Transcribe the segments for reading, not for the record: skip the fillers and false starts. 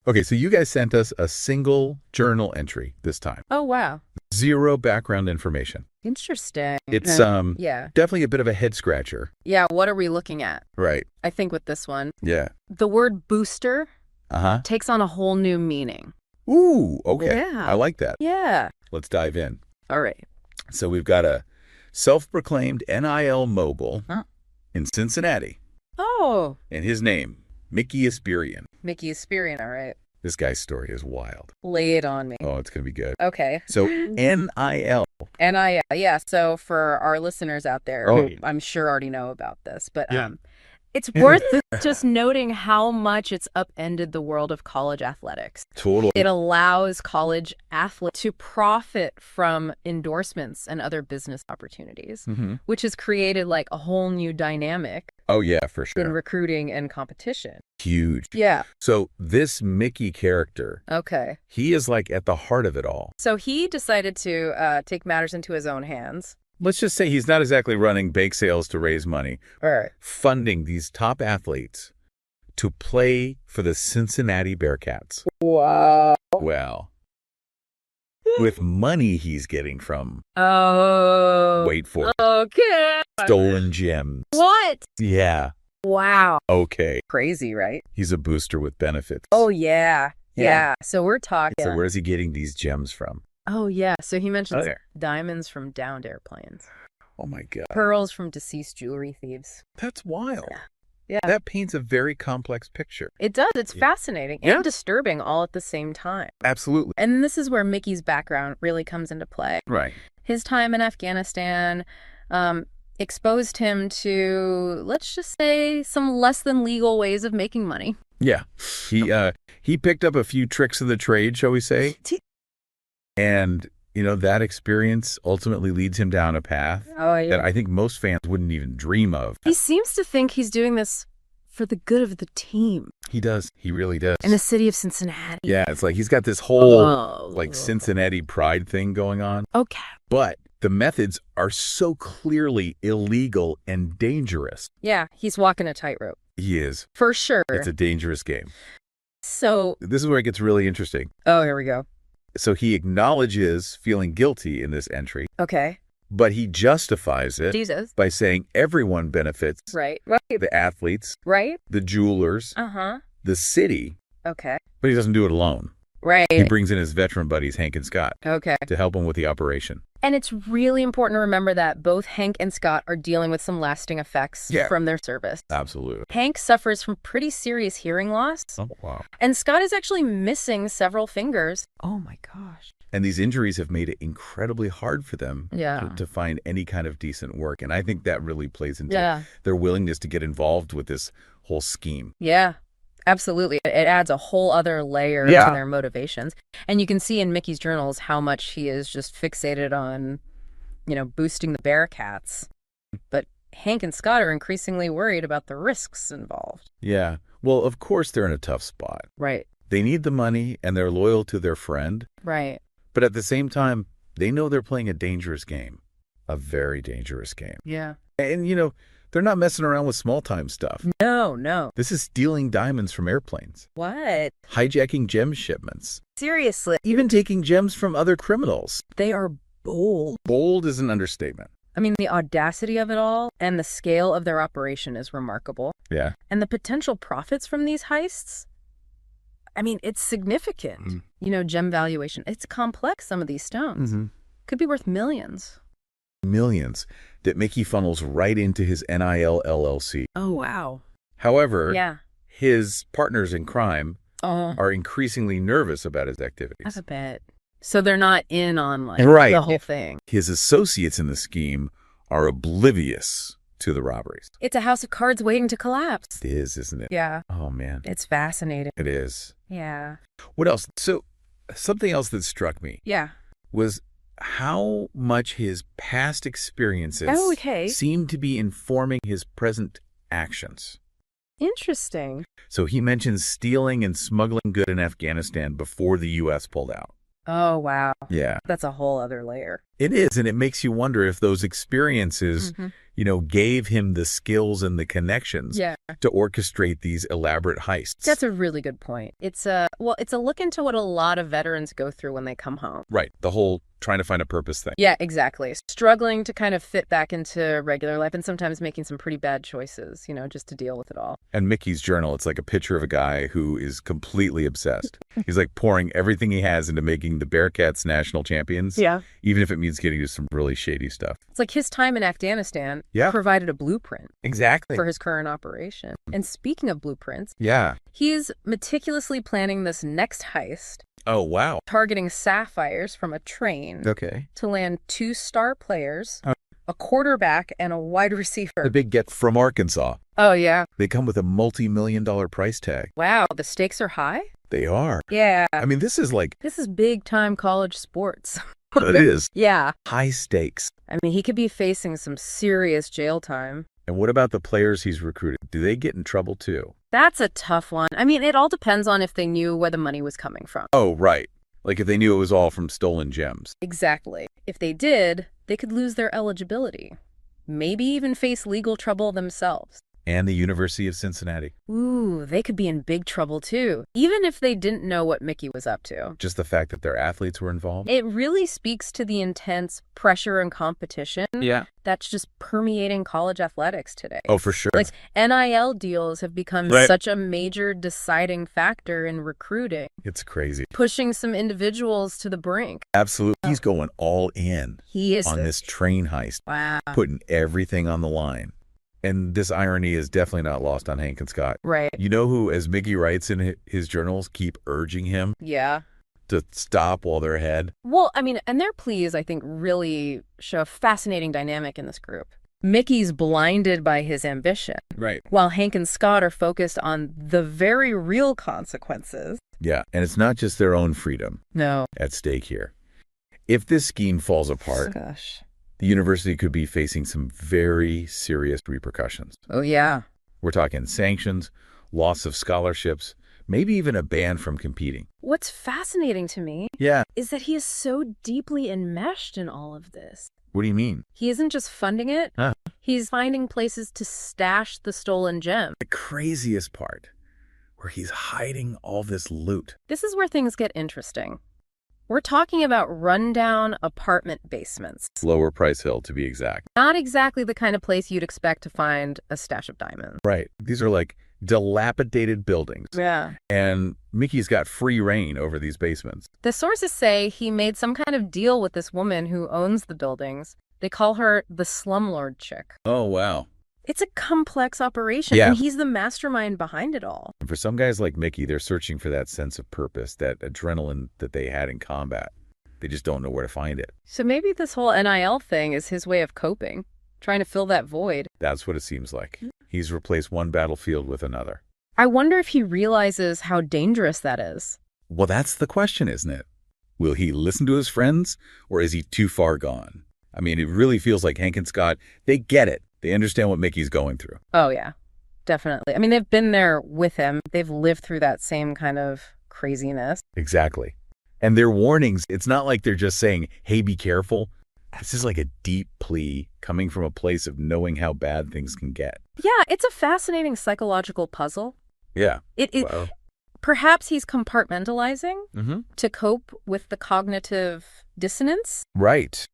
Okay, so you guys sent us a single journal entry this time. Oh, wow. Zero background information. Interesting. It's yeah. definitely a bit of a head scratcher. Yeah, what are we looking at? Right. I think with this one. Yeah. The word booster takes on a whole new meaning. Ooh, okay. Yeah. I like that. Yeah. Let's dive in. All right. So we've got a self-proclaimed N.I.L mogul in Cincinnati. Oh. And his name, Micky Ispirian. Micky Ispirian, all right. This guy's story is wild. Lay it on me. Oh, it's going to be good. Okay. So N.I.L. N.I.L. Yeah, so for our listeners out there, who I'm sure already know about this, but it's worth just noting how much it's upended the world of college athletics. Totally. It allows college athletes to profit from endorsements and other business opportunities, which has created like a whole new dynamic. Oh, yeah, for sure. In recruiting and competition. Huge. Yeah. So this Micky character, he is like at the heart of it all. So he decided to take matters into his own hands. Let's just say he's not exactly running bake sales to raise money. Right. Funding these top athletes to play for the Cincinatti Bearcats. Wow. Well, with money he's getting from, wait for it, okay, stolen gems. What? Yeah. Wow. Okay. Crazy, right? He's a booster with benefits. Oh, yeah. Yeah. So we're talking. So where's he getting these gems from? Oh, yeah. So he mentions diamonds from downed airplanes. Oh, my God. Pearls from deceased jewelry thieves. That's wild. Yeah. That paints a very complex picture. It does. It's fascinating and disturbing all at the same time. Absolutely. And this is where Micky's background really comes into play. Right. His time in Afghanistan exposed him to, let's just say, some less than legal ways of making money. Yeah. He picked up a few tricks of the trade, shall we say? And, you know, that experience ultimately leads him down a path that I think most fans wouldn't even dream of. He seems to think he's doing this for the good of the team. He does. He really does. In the city of Cincinnati. Yeah, it's like he's got this whole, like, Cincinnati pride thing going on. Okay. But the methods are so clearly illegal and dangerous. Yeah, he's walking a tightrope. He is. For sure. It's a dangerous game. So this is where it gets really interesting. Oh, here we go. So he acknowledges feeling guilty in this entry. Okay. But he justifies it by saying everyone benefits. Right. The athletes. Right. The jewelers. The city. Okay. But he doesn't do it alone. Right. He brings in his veteran buddies, Hank and Scott. Okay. To help him with the operation. And it's really important to remember that both Hank and Scott are dealing with some lasting effects from their service. Absolutely. Hank suffers from pretty serious hearing loss. Oh, wow. And Scott is actually missing several fingers. Oh, my gosh. And these injuries have made it incredibly hard for them to find any kind of decent work. And I think that really plays into their willingness to get involved with this whole scheme. Yeah. Absolutely. It adds a whole other layer to their motivations. And you can see in Micky's journals how much he is just fixated on, you know, boosting the Bearcats. But Hank and Scott are increasingly worried about the risks involved. Yeah. Well, of course they're in a tough spot. Right. They need the money and they're loyal to their friend. Right. But at the same time, they know they're playing a dangerous game. A very dangerous game. Yeah. And, you know, they're not messing around with small-time stuff. No, no. This is stealing diamonds from airplanes. What? Hijacking gem shipments. Seriously. Even taking gems from other criminals. They are bold. Bold is an understatement. I mean, the audacity of it all and the scale of their operation is remarkable. Yeah. And the potential profits from these heists, I mean, it's significant. You know, gem valuation. It's complex, some of these stones. Could be worth millions. Millions that Micky funnels right into his N.I.L LLC. Oh, wow. However, his partners in crime are increasingly nervous about his activities. I bet. So they're not in on like the whole thing. His associates in the scheme are oblivious to the robberies. It's a house of cards waiting to collapse. It is, isn't it? Yeah. Oh, man. It's fascinating. It is. Yeah. What else? So something else that struck me was how much his past experiences seem to be informing his present actions. Interesting. So he mentions stealing and smuggling goods in Afghanistan before the U.S. pulled out. Oh, wow. Yeah. That's a whole other layer. It is, and it makes you wonder if those experiences, gave him the skills and the connections to orchestrate these elaborate heists. That's a really good point. It's a look into what a lot of veterans go through when they come home. Right. The whole trying to find a purpose thing. Yeah, exactly. Struggling to kind of fit back into regular life and sometimes making some pretty bad choices, just to deal with it all. And Mickey's journal, it's like a picture of a guy who is completely obsessed. He's like pouring everything he has into making the Bearcats national champions. Yeah. Even if it means getting to some really shady stuff. It's like his time in Afghanistan provided a blueprint. Exactly. For his current operation. And speaking of blueprints, he's meticulously planning this next heist. Oh, wow. Targeting sapphires from a train to land 2 star players, a quarterback, and a wide receiver. The big get from Arkansas. Oh, yeah. They come with a multi-million-dollar price tag. Wow, the stakes are high? They are. Yeah. I mean, this is big-time college sports. It is. Yeah. High stakes. I mean, he could be facing some serious jail time. And what about the players he's recruited? Do they get in trouble too? That's a tough one. I mean, it all depends on if they knew where the money was coming from. Oh, right. Like if they knew it was all from stolen gems. Exactly. If they did, they could lose their eligibility. Maybe even face legal trouble themselves. And the University of Cincinnati. Ooh, they could be in big trouble too, even if they didn't know what Mickey was up to. Just the fact that their athletes were involved? It really speaks to the intense pressure and competition that's just permeating college athletics today. Oh, for sure. Like NIL deals have become such a major deciding factor in recruiting. It's crazy. Pushing some individuals to the brink. Absolutely. He's going all in. He is. On this train heist. Wow. Putting everything on the line. And this irony is definitely not lost on Hank and Scott. Right. You know who, as Mickey writes in his journals, keep urging him to stop while they're ahead? Well, I mean, and their pleas, I think, really show a fascinating dynamic in this group. Mickey's blinded by his ambition. Right. While Hank and Scott are focused on the very real consequences. Yeah, and it's not just their own freedom at stake here. If this scheme falls apart... Gosh. The university could be facing some very serious repercussions. Oh, yeah. We're talking sanctions, loss of scholarships, maybe even a ban from competing. What's fascinating to me is that he is so deeply enmeshed in all of this. What do you mean? He isn't just funding it. He's finding places to stash the stolen gems. The craziest part, where he's hiding all this loot. This is where things get interesting. We're talking about rundown apartment basements. Lower Price Hill, to be exact. Not exactly the kind of place you'd expect to find a stash of diamonds. Right. These are like dilapidated buildings. Yeah. And Mickey's got free reign over these basements. The sources say he made some kind of deal with this woman who owns the buildings. They call her the slumlord chick. Oh, wow. It's a complex operation, and he's the mastermind behind it all. And for some guys like Mickey, they're searching for that sense of purpose, that adrenaline that they had in combat. They just don't know where to find it. So maybe this whole NIL thing is his way of coping, trying to fill that void. That's what it seems like. He's replaced one battlefield with another. I wonder if he realizes how dangerous that is. Well, that's the question, isn't it? Will he listen to his friends, or is he too far gone? I mean, it really feels like Hank and Scott, they get it. They understand what Mickey's going through. Oh, yeah, definitely. I mean, they've been there with him. They've lived through that same kind of craziness. Exactly. And their warnings, it's not like they're just saying, hey, be careful. This is like a deep plea coming from a place of knowing how bad things can get. Yeah, it's a fascinating psychological puzzle. Yeah. Wow. Perhaps he's compartmentalizing to cope with the cognitive dissonance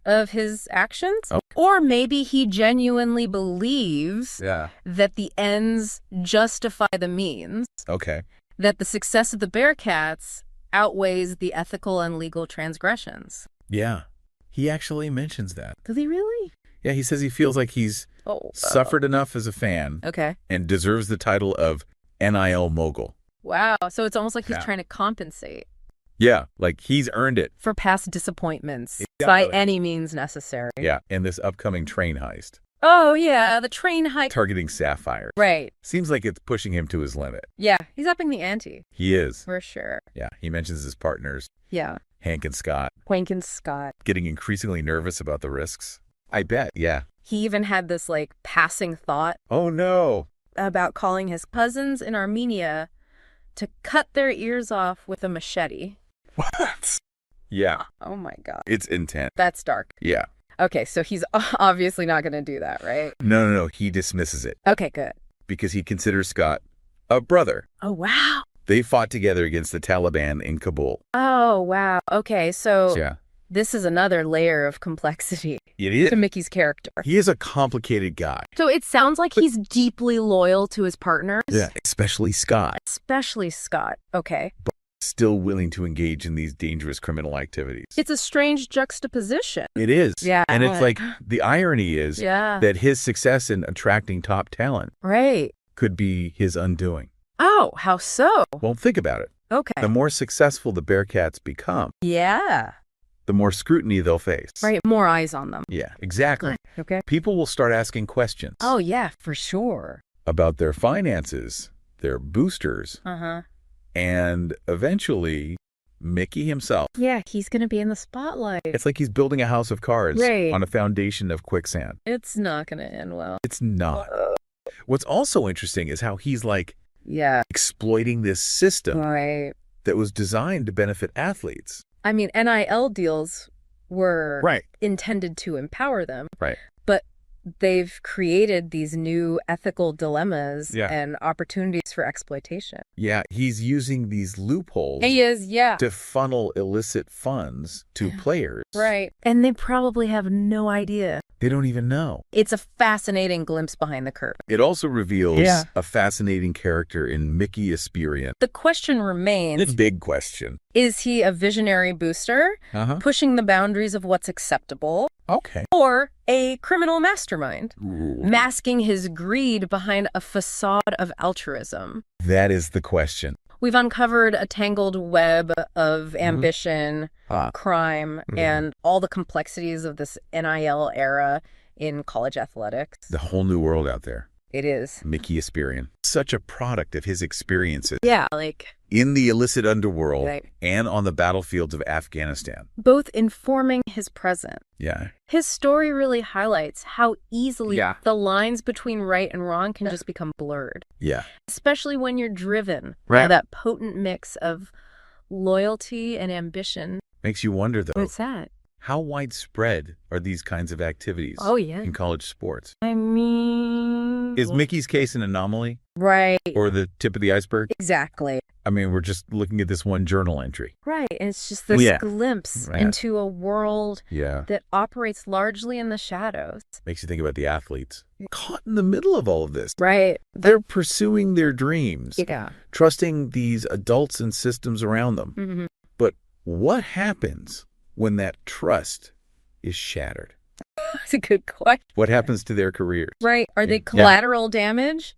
of his actions. Oh. Or maybe he genuinely believes that the ends justify the means. Okay. That the success of the Bearcats outweighs the ethical and legal transgressions. Yeah. He actually mentions that. Does he really? Yeah, he says he feels like he's suffered enough as a fan and deserves the title of N.I.L Mogul. Wow. So it's almost like he's trying to compensate. Yeah, like he's earned it. For past disappointments by any means necessary. Yeah, and this upcoming train heist. Oh, yeah, the train heist. Targeting sapphires. Right. Seems like it's pushing him to his limit. Yeah, he's upping the ante. He is. For sure. Yeah, he mentions his partners. Yeah. Hank and Scott. Hank and Scott. Getting increasingly nervous about the risks. I bet, yeah. He even had this, passing thought. Oh, no. About calling his cousins in Armenia to cut their ears off with a machete. What? Yeah. Oh my God. It's intense. That's dark. Yeah. Okay, so he's obviously not going to do that, right? No. He dismisses it. Okay, good. Because he considers Scott a brother. Oh, wow. They fought together against the Taliban in Kabul. Oh, wow. Okay, so this is another layer of complexity to Mickey's character. He is a complicated guy. So it sounds like he's deeply loyal to his partners. Yeah, especially Scott. Okay. But still willing to engage in these dangerous criminal activities. It's a strange juxtaposition. It is. Yeah. And it's like the irony is that his success in attracting top talent could be his undoing. Oh, how so? Well, think about it. Okay. The more successful the Bearcats become, the more scrutiny they'll face. Right, more eyes on them. Yeah, exactly. Okay. People will start asking questions. Oh, yeah, for sure. About their finances, their boosters, and eventually Mickey himself. Yeah, he's going to be in the spotlight. It's like he's building a house of cards on a foundation of quicksand. It's not going to end well. It's not. What's also interesting is how he's like exploiting this system that was designed to benefit athletes. I mean, NIL deals were intended to empower them. Right. But they've created these new ethical dilemmas and opportunities for exploitation. Yeah, he's using these loopholes to funnel illicit funds to players. Right. And they probably have no idea. They don't even know. It's a fascinating glimpse behind the curtain. It also reveals a fascinating character in Micky Ispirian. The question remains. The big question. Is he a visionary booster, pushing the boundaries of what's acceptable? Okay. Or a criminal mastermind, masking his greed behind a facade of altruism? That is the question. We've uncovered a tangled web of ambition, crime, and all the complexities of this NIL era in college athletics. The whole new world out there. It is. Micky Ispirian. Such a product of his experiences. Yeah, like in the illicit underworld and on the battlefields of Afghanistan. Both informing his present. Yeah. His story really highlights how easily the lines between right and wrong can just become blurred. Yeah. Especially when you're driven by that potent mix of loyalty and ambition. Makes you wonder, though. What's that? How widespread are these kinds of activities in college sports? I mean... Is Mickey's case an anomaly? Right. Or the tip of the iceberg? Exactly. I mean, we're just looking at this one journal entry. Right. And it's just this glimpse into a world that operates largely in the shadows. Makes you think about the athletes. Caught in the middle of all of this. Right. They're pursuing their dreams. Yeah. Trusting these adults and systems around them. But what happens when that trust is shattered? That's a good question. What happens to their careers? Right. Are they collateral damage?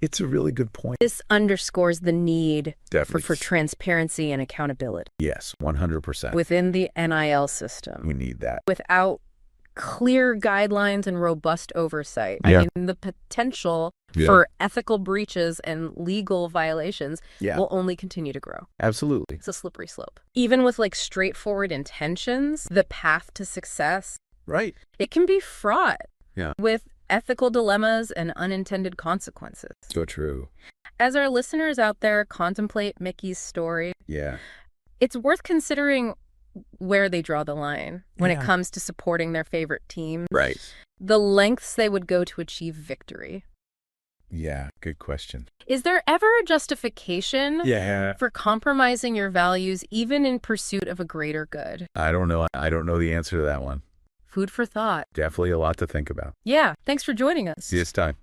It's a really good point. This underscores the need for transparency and accountability. Yes, 100%. Within the NIL system. We need that. Without clear guidelines and robust oversight. I mean, the potential for ethical breaches and legal violations will only continue to grow. Absolutely. It's a slippery slope. Even with like straightforward intentions, the path to success, it can be fraught with ethical dilemmas and unintended consequences. So true. As our listeners out there contemplate Mickey's story, it's worth considering where they draw the line when it comes to supporting their favorite team. Right. The lengths they would go to achieve victory. Yeah, good question. Is there ever a justification for compromising your values even in pursuit of a greater good? I don't know. I don't know the answer to that one. Food for thought. Definitely a lot to think about. Yeah, thanks for joining us. See you this time.